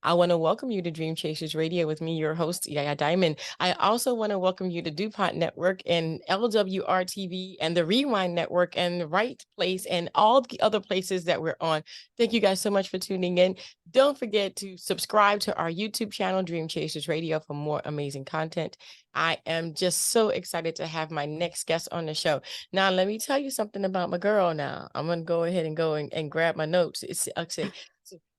I want to welcome you to Dream Chasers Radio with me, your host, Yaya Diamond. I also want to welcome you to DuPont Network and LWR TV and the Rewind Network and the Right Place and all the other places that we're on. Thank you guys so much for tuning in. Don't forget to subscribe to our YouTube channel, Dream Chasers Radio, for more amazing content. I am just so excited to have my next guest on the show. Now, let me tell you something about my girl now. I'm going to go ahead and grab my notes. It's actually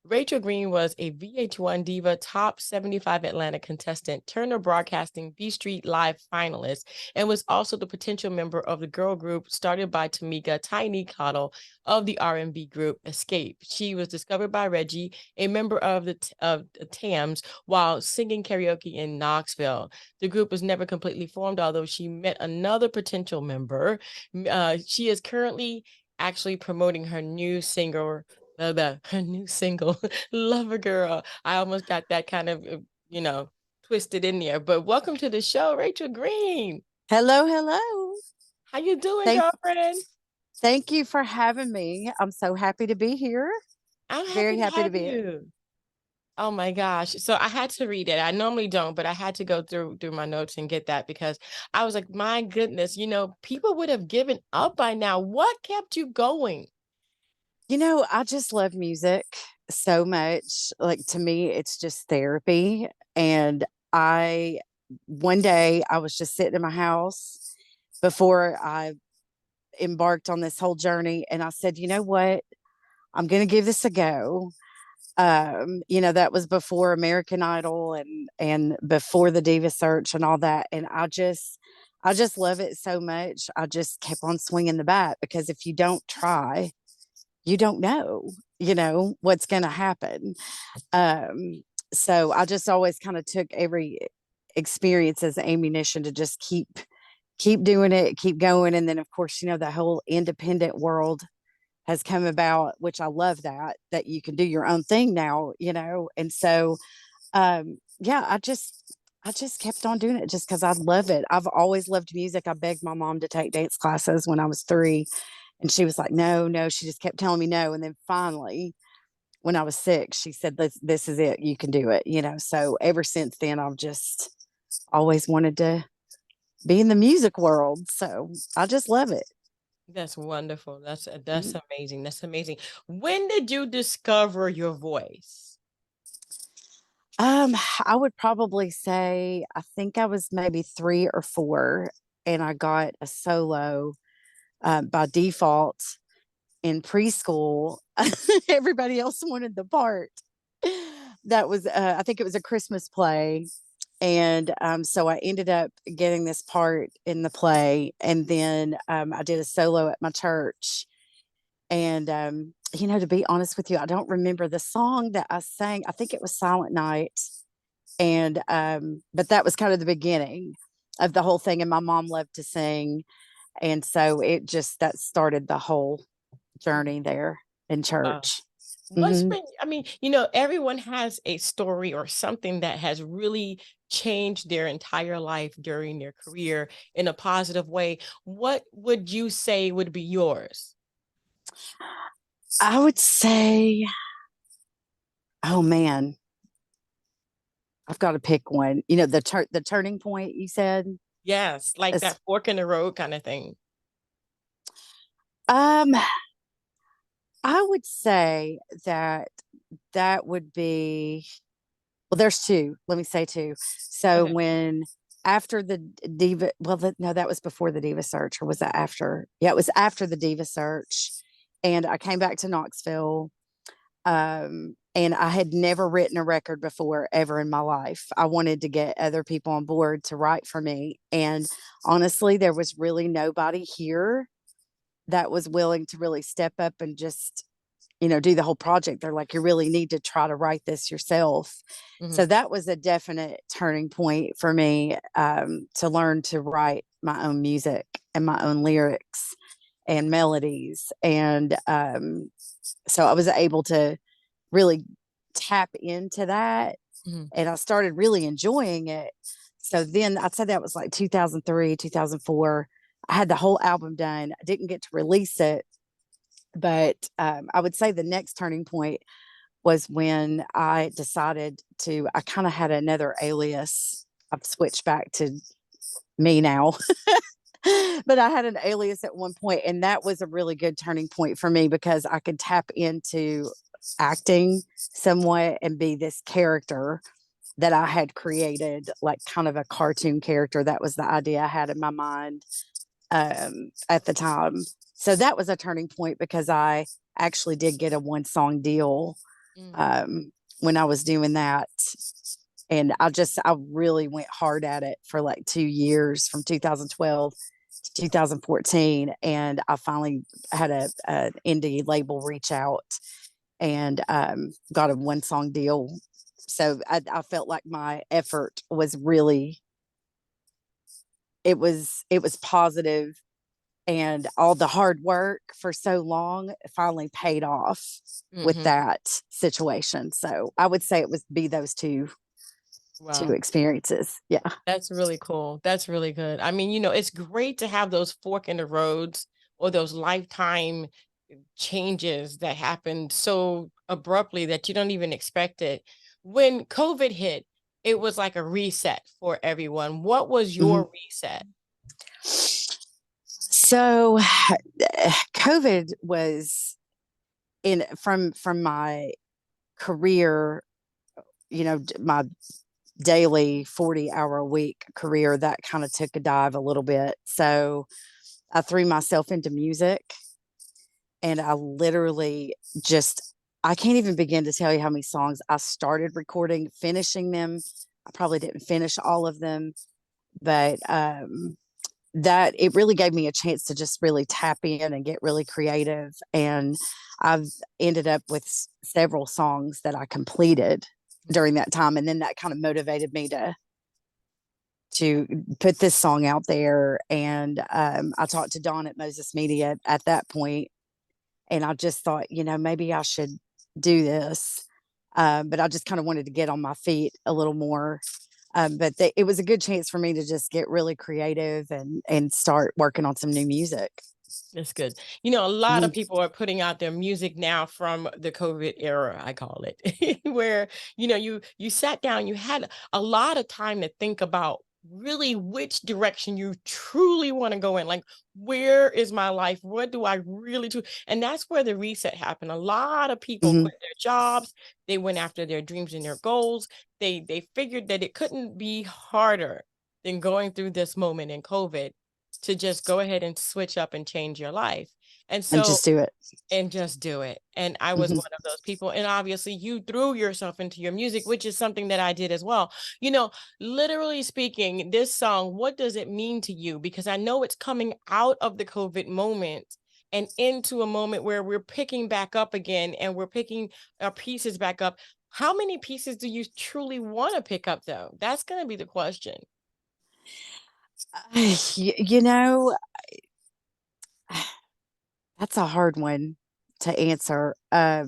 Rachael Green was a VH1 Diva Top 75 Atlanta contestant, Turner Broadcasting B Street Live finalist, and was also the potential member of the girl group started by Tameka Tiny Cottle of the R&B group Xscape. She was discovered by Reggie, a member of the Tams, while singing karaoke in Knoxville. The group was never completely formed, although she met another potential member. She is currently actually promoting her new single, her new single, Lover Girl. I almost got that kind of, twisted in there. But welcome to the show, Rachael Green. Hello, hello. How you doing, Thank, girlfriend? thank you for having me. I'm so happy to be here. I'm Very happy to happy to have be here. you. Oh my gosh. So I had to read it. I normally don't, but I had to go through my notes and get that because I was like, my goodness, people would have given up by now. What kept you going? I just love music so much. Like to me, it's just therapy. And one day I was just sitting in my house before I embarked on this whole journey. And I said, you know what? I'm going to give this a go. That was before American Idol and before the Diva Search and all that. And I just love it so much. I just kept on swinging the bat because if you don't try, you don't know what's going to happen. So I just always kind of took every experience as ammunition to just keep doing it, keep going. And then of course, the whole independent world has come about, which I love that you can do your own thing now, And so yeah, I just kept on doing it just because I love it. I've always loved music. I begged my mom to take dance classes when I was 3. And she was like, no, no. She just kept telling me no. And then finally, when I was 6, she said, this is it. You can do it. So ever since then, I've just always wanted to be in the music world. So I just love it. That's wonderful. That's amazing. That's amazing. When did you discover your voice? I would probably say I think I was maybe 3 or 4, and I got a solo by default in preschool. Everybody else wanted the part. That was, I think it was a Christmas play. And so I ended up getting this part in the play. And then I did a solo at my church. And, to be honest with you, I don't remember the song that I sang. I think it was Silent Night. And, but that was kind of the beginning of the whole thing. And my mom loved to sing. And so that started the whole journey there in church. What's been, everyone has a story or something that has really changed their entire life during their career in a positive way. What would you say would be yours? I would say, oh man, I've got to pick one. The turning point you said. Yes, like that fork in the road kind of thing. I would say that would be, well, there's 2. Let me say 2. So when after the Diva, no, that was before the Diva Search, or was that after? Yeah, it was after the Diva Search. And I came back to Knoxville. And I had never written a record before ever in my life. I wanted to get other people on board to write for me. And honestly, there was really nobody here that was willing to really step up and just, do the whole project. They're like, you really need to try to write this yourself. So that was a definite turning point for me, to learn to write my own music and my own lyrics and melodies. And so I was able to really tap into that. And I started really enjoying it. So then I'd say that was like 2003, 2004. I had the whole album done. I didn't get to release it, but I would say the next turning point was when I decided I kind of had another alias. I've switched back to me now. But I had an alias at one point, and that was a really good turning point for me because I could tap into acting somewhat and be this character that I had created, like kind of a cartoon character. That was the idea I had in my mind at the time. So that was a turning point because I actually did get a one song deal Mm. um, when I was doing that. And I really went hard at it for like 2 years from 2012 to 2014. And I finally had an indie label reach out and got a one song deal. So I felt like my effort was really, it was positive, and all the hard work for so long finally paid off with Hmm. that situation. So I would say it was be those two Wow. experiences. Yeah. That's really cool. That's really good. I mean, it's great to have those fork in the roads or those lifetime changes that happen so abruptly that you don't even expect it. When COVID hit, it was like a reset for everyone. What was Mhm. your reset? So COVID was in from my career, my daily 40-hour a week career that kind of took a dive a little bit. So I threw myself into music, and I literally just, I can't even begin to tell you how many songs I started recording, finishing them. I probably didn't finish all of them, but that it really gave me a chance to just really tap in and get really creative. And I've ended up with several songs that I completed during that time. And then that kind of motivated me to put this song out there. And I talked to Dawn at Moses Media at that point, and I just thought, maybe I should do this. But I just kind of wanted to get on my feet a little more. But it was a good chance for me to just get really creative and start working on some new music. That's good. A lot of Mhm. people are putting out their music now from the COVID era, I call it, where, you sat down, you had a lot of time to think about really which direction you truly want to go in. Like, where is my life? What do I really do? And that's where the reset happened. A lot of people Mhm. quit their jobs. They went after their dreams and their goals. They figured that it couldn't be harder than going through this moment in COVID to just go ahead and switch up and change your life. And And so, just do it. and just do it. And I was Mhm. one of those people. And obviously, you threw yourself into your music, which is something that I did as well. You know, Literally speaking, this song, what does it mean to you? Because I know it's coming out of the COVID moment and into a moment where we're picking back up again and we're picking our pieces back up. How many pieces do you truly want to pick up, though? That's going to be the question. You know, that's a hard one to answer. I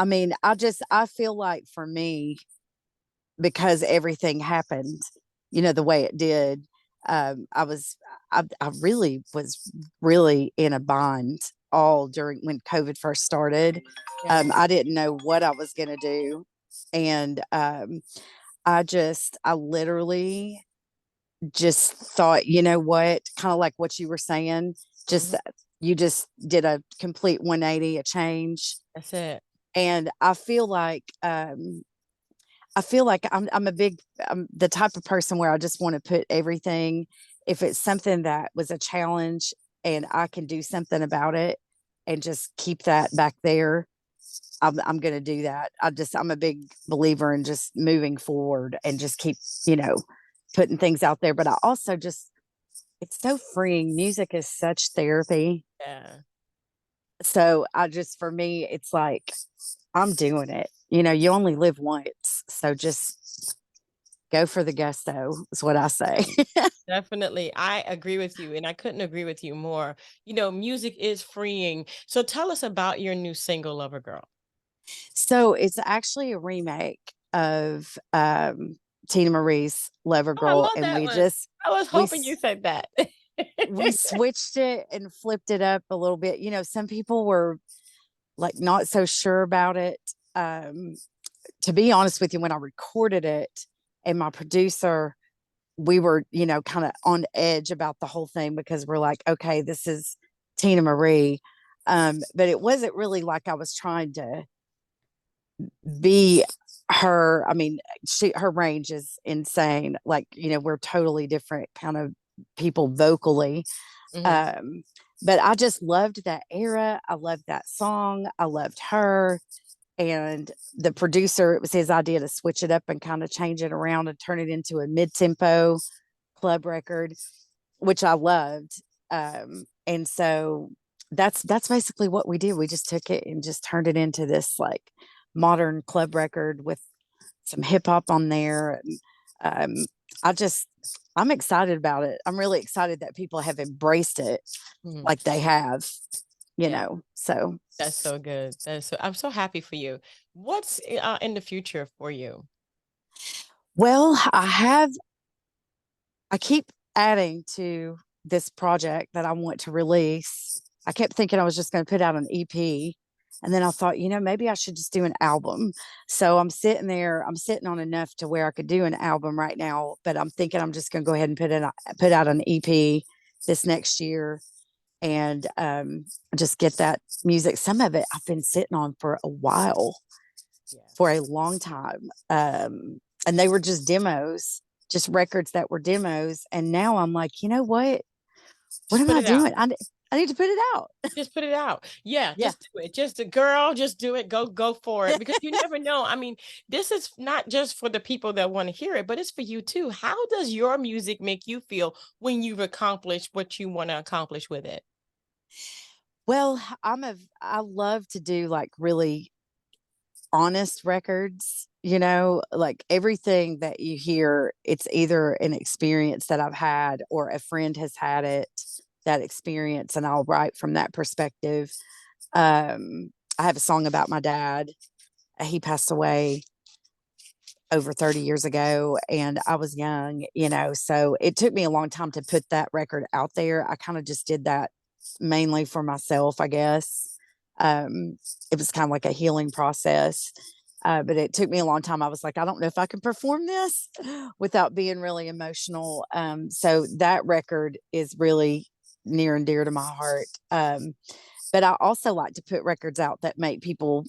mean, I feel like for me, because everything happened, the way it did, I really was really in a bind all during when COVID first started. Yeah. I didn't know what I was going to do. And I literally just thought, you know what, kind of like what you were saying, just Mhm. you just did a complete 180, a change. That's it. And I feel like I'm the type of person where I just want to put everything, if it's something that was a challenge and I can do something about it and just keep that back there, I'm going to do that. I'm a big believer in just moving forward and just keep, you know, putting things out there. But I also just, it's so freeing. Music is such therapy. Yeah. So for me, it's like, I'm doing it. You only live once. So just go for the gusto, is what I say. Definitely. I agree with you, and I couldn't agree with you more. Music is freeing. So tell us about your new single, Lover Girl. So it's actually a remake of Tina Marie's Lover Oh, I Girl. love And that one. I was we, hoping you said that. we switched it and flipped it up a little bit. Some people were like not so sure about it. Um, to be honest with you, when I recorded it and my producer, we were, kind of on edge about the whole thing because we're like, okay, this is Tina Marie. But it wasn't really like I was trying to be her. I mean, her range is insane. Like, we're totally different kind of people vocally. Hmm. Um, but I just loved that era. I loved that song. I loved her. And the producer, it was his idea to switch it up and kind of change it around and turn it into a mid-tempo club record, which I loved. And so that's basically what we did. We just took it and just turned it into this like modern club record with some hip hop on there. And um, I just I'm excited about it. I'm really excited that people have embraced it Hmm. like they have, Yeah, So that's so good. I'm so happy for you. What's in the future for you? well, I keep adding to this project that I want to release. I kept thinking I was just going to put out an EP. And then I thought, maybe I should just do an album. So I'm sitting there, I'm sitting on enough to where I could do an album right now, but I'm thinking I'm just going to go ahead and put out an EP this next year and just get that music. Some of it I've been sitting on for a while, Yeah, for a long time. And they were just demos, just records that were demos. And now I'm like, you know what? What just am put I it out. doing? I need to put it out. Just put it out. Yeah, Yeah. just do it. Just a girl, just do it. Go for it. Because you never know. I mean, this is not just for the people that want to hear it, but it's for you too. How does your music make you feel when you've accomplished what you want to accomplish with it? Well, I love to do like really honest records, like everything that you hear, it's either an experience that I've had or a friend has had that experience, and I'll write from that perspective. I have a song about my dad. He passed away over 30 years ago and I was young, so it took me a long time to put that record out there. I kind of just did that mainly for myself, I guess. Um, it was kind of like a healing process. But it took me a long time. I was like, I don't know if I can perform this without being really emotional. So that record is really near and dear to my heart. But I also like to put records out that make people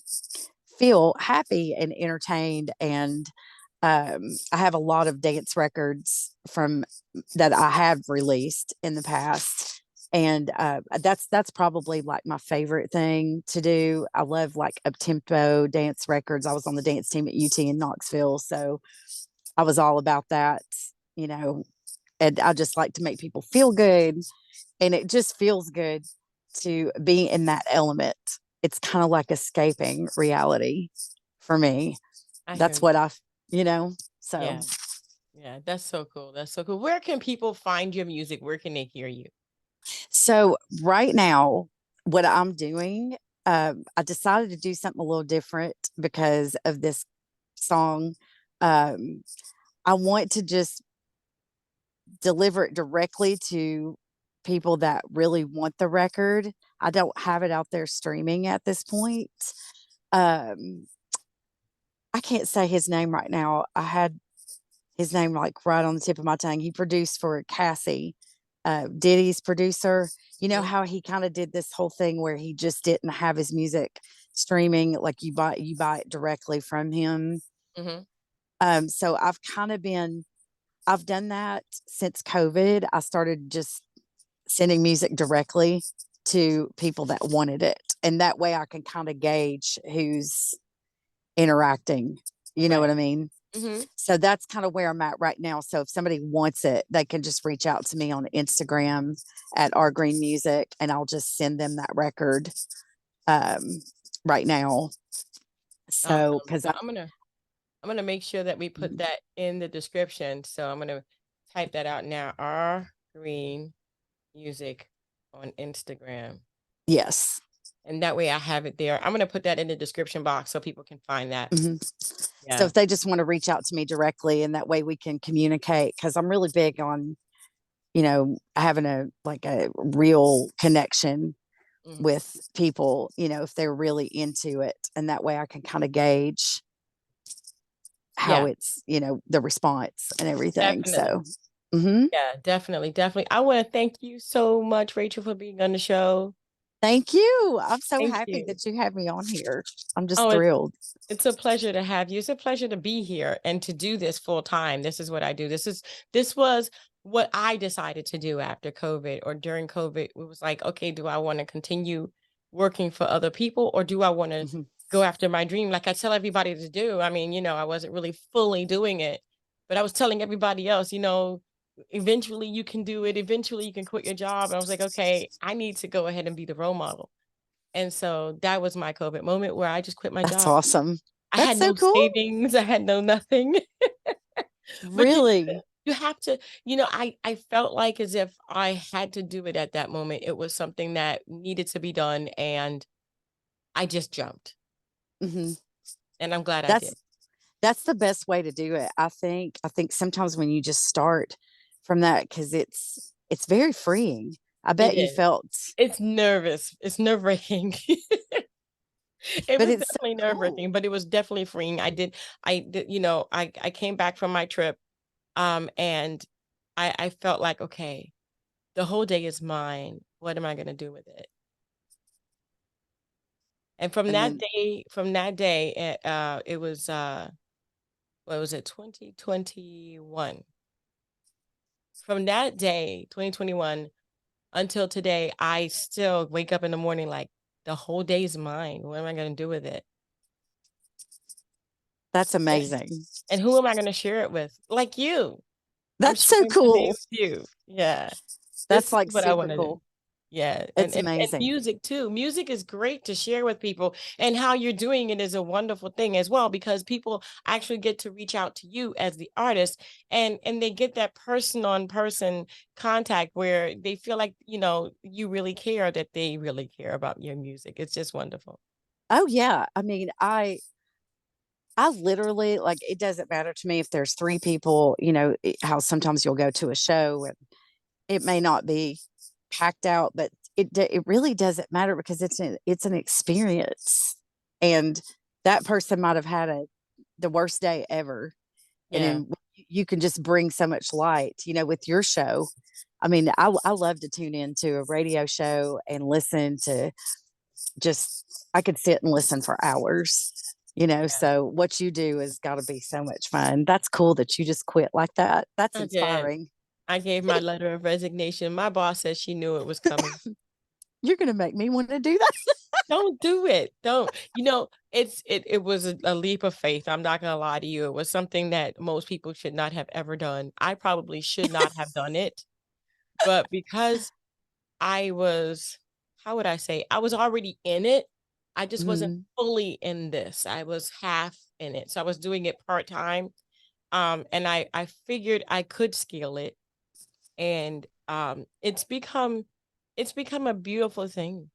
feel happy and entertained. And I have a lot of dance records from that I have released in the past, and that's probably like my favorite thing to do. I love like up tempo dance records. I was on the dance team at UT in Knoxville, so I was all about that, you know. And I just like to make people feel good, and it just feels good to be in that element. It's kind of like escaping reality for me. I hear That's you. what you know, so. Yeah. Yeah, that's so cool. That's so cool. Where can people find your music? Where can they hear you? So right now, what I'm doing, I decided to do something a little different because of this song. Um, I want to just deliver it directly to people that really want the record. I don't have it out there streaming at this point. Um, I can't say his name right now. I had his name like right on the tip of my tongue. He produced for Cassie, Diddy's producer. You know Hmm. how he kind of did this whole thing where he just didn't have his music streaming, like you buy it directly from him. Hmm. So I've done that since COVID. I started just sending music directly to people that wanted it, and that way I can kind of gauge who's interacting. You know what Right. I mean? Hmm. So that's kind of where I'm at right now. So if somebody wants it, they can just reach out to me on Instagram at R Green Music, and I'll just send them that record um, right now. So Awesome. because So I'm gonna make sure that we put that in the description. So I'm gonna type that out now. R Green Music on Instagram. yes. And that way I have it there. I'm gonna put that in the description box so people can find that. Mhm. So Yeah. if they just want to reach out to me directly, and that way we can communicate, because I'm really big on having a real connection with people, if they're really into it. And that way I can kind of gauge how Yeah, it's, the response and everything. definitely. So, mhm. Yeah, definitely, definitely. I want to thank you so much, Rachel, for being on the show. Thank you. I'm so Thank happy you. that you had me on here. I'm just Oh, thrilled. it's a pleasure to have you. It's a pleasure to be here and to do this full time. This is what I do. This was what I decided to do after COVID or during COVID. It was like, okay, do I want to continue working for other people or do I want to Mhm. go after my dream like I tell everybody to do? I mean, I wasn't really fully doing it, but I was telling everybody else, eventually you can do it. Eventually you can quit your job. And I was like, okay, I need to go ahead and be the role model. And so that was my COVID moment where I just quit my That's job. awesome. I That's had so no cool. savings, I had no nothing. But Really? you have to, I felt like as if I had to do it at that moment. It was something that needed to be done, and I just jumped, Mhm. and I'm glad I did. That's that's the best way to do it. I think sometimes when you just start from that, because it's very freeing. I It bet you is. felt, It's nervous. It's nerve-wracking. It but was it's so definitely cool. nerve-wracking, but it was definitely freeing. I did, I came back from my trip, and I felt like, okay, the whole day is mine. What am I gonna do with it? And And then from that day, it was what was it, 2021. From that day, 2021 until today, I still wake up in the morning like the whole day's mine. What am I gonna do with it? that's And, amazing. and who am I gonna share it with? Like you. I'm That's so sharing today cool. with you. Yeah. That's This is like what I super want to do. cool. Yeah, It's and amazing. music too. Music is great to share with people, and how you're doing it is a wonderful thing as well because people actually get to reach out to you as the artist, and they get that person on person contact where they feel like, you really care, that they really care about your music. It's just wonderful. Oh yeah. I mean, I literally, like, it doesn't matter to me if there's 3 people, how sometimes you'll go to a show and it may not be packed out, but it really doesn't matter because it's an experience, and that person might have had the worst day ever, and Yeah, then you can just bring so much light, with your show. I mean, I love to tune into a radio show and listen to, just I could sit and listen for hours, yeah. so what you do has gotta be so much fun. That's cool that you just quit like that. That's I did. inspiring. I gave my letter of resignation. My boss said she knew it was coming. You're gonna make me wanna do that. Don't do it. Don't. It was a leap of faith. I'm not gonna lie to you. It was something that most people should not have ever done. I probably should not have done it, but because I was, how would I say, I was already in it. I just wasn't Mhm, fully in this. I was half in it. So I was doing it part-time. And I figured I could scale it. And it's become a beautiful thing.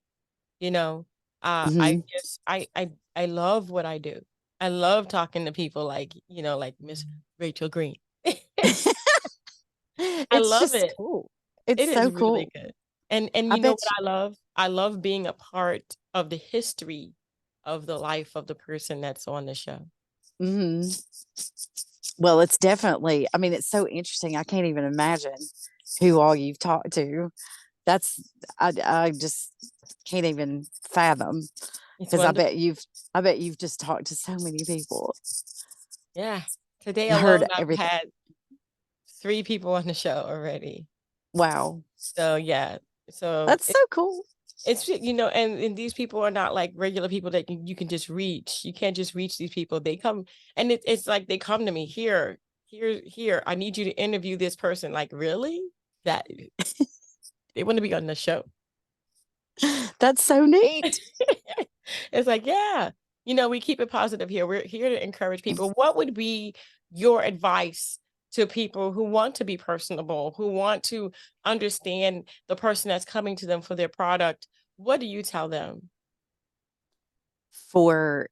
You know, I mhm. just I love what I do. I love talking to people like, like Miss Rachel Green. I It's love just it. cool. It's It is so really cool. good. And I you know bet what I love? I love being a part of the history of the life of the person that's on the show. mhm. Well, it's definitely, I mean, it's so interesting. I can't even imagine who all you've talked to. That's I just can't even fathom, It's because wonderful. I bet you've just talked to so many people Yeah. Today and heard alone, I've everything. had 3 people on the show already. Wow. So yeah. So That's so cool. and these people are not like regular people that you can just reach. You can't just reach these people. They come, and it's like they come to me, here. I need you to interview this person. Like, really? That they want to be on the show. That's so neat. It's like, yeah, we keep it positive here. We're here to encourage people. What would be your advice to people who want to be personable, who want to understand the person that's coming to them for their product? What do you tell them? For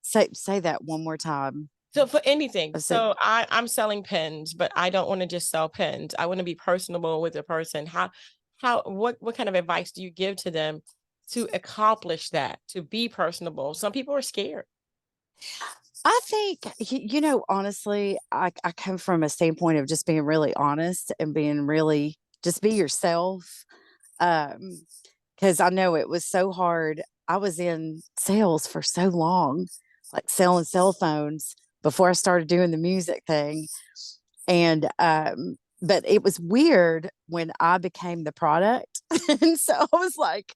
say that one more time. So for anything. I said, So I'm selling pens, but I don't want to just sell pens. I want to be personable with the person. What kind of advice do you give to them to accomplish that, to be personable? Some people are scared. I think, honestly, I come from a standpoint of just being really honest and being really just be yourself. Because I know it was so hard. I was in sales for so long, like selling cell phones before I started doing the music thing. And but it was weird when I became the product. And so I was like,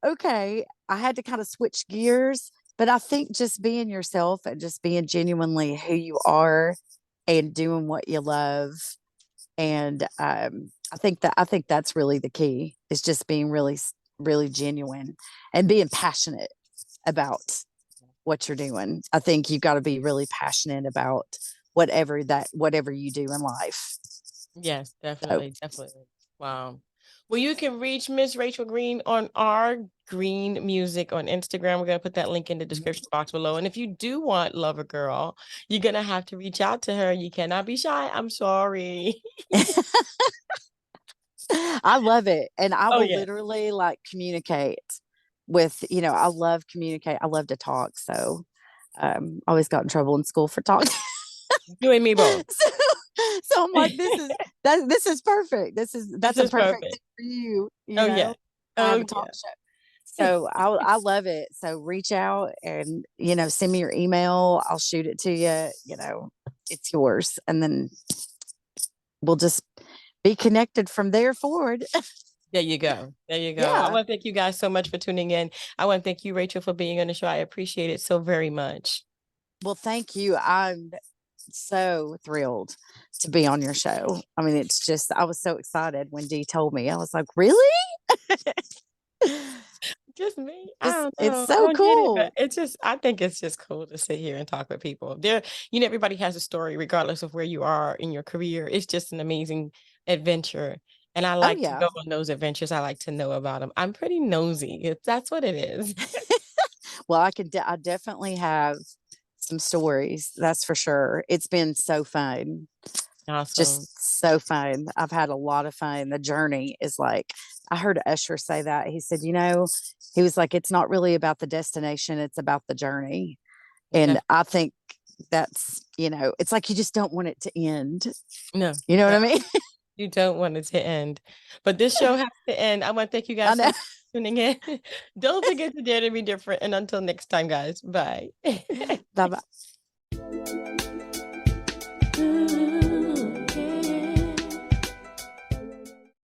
okay, I had to kind of switch gears. But I think just being yourself and just being genuinely who you are and doing what you love. And I think that's really the key is just being really genuine and being passionate about what you're doing. I think you've got to be really passionate about whatever you do in life. Yes, So definitely, definitely. Wow. Well, you can reach Miss Rachael Green on R Green Music on Instagram. We're gonna put that link in the description box below. And if you do want Lover Girl, you're gonna have to reach out to her. You cannot be shy. I'm sorry. I love it. And I Oh will yeah. literally like communicate with, I love communicate. I love to talk. So I always got in trouble in school for talking. You and me both. so, so I'm like, this is perfect. This That's a is perfect perfect. thing for you, Oh yeah. I have Oh a talk yeah. show. So I love it. So reach out and, send me your email. I'll shoot it to you, it's yours. And then we'll just be connected from there forward. There you go. There you go. I Yeah. want to thank you guys so much for tuning in. I want to thank you, Rachael, for being on the show. I appreciate it so very much. Well, thank you. I'm so thrilled to be on your show. I mean, it's just, I was so excited when Dee told me. I was like, really? Just me. I Just, don't it's know. I so don't get it, but cool. I think it's just cool to sit here and talk with people. Everybody has a story, regardless of where you are in your career. It's just an amazing adventure. And I Oh, like to yeah. go on those adventures. I like to know about them. I'm pretty nosy. That's what it is. Well, I definitely have some stories. That's for sure. It's been so fun. Awesome. Just so fun. I've had a lot of fun. The journey is like, I heard Usher say that. He said, he was like, it's not really about the destination, it's about the journey. And I think that's, it's like you just don't want it to end. No, You know what no, I mean? you don't want it to end. But this show has to end. I want to thank you I guys so know. much for tuning in. Don't forget to dare to be different. And until next time, guys, bye. Bye bye.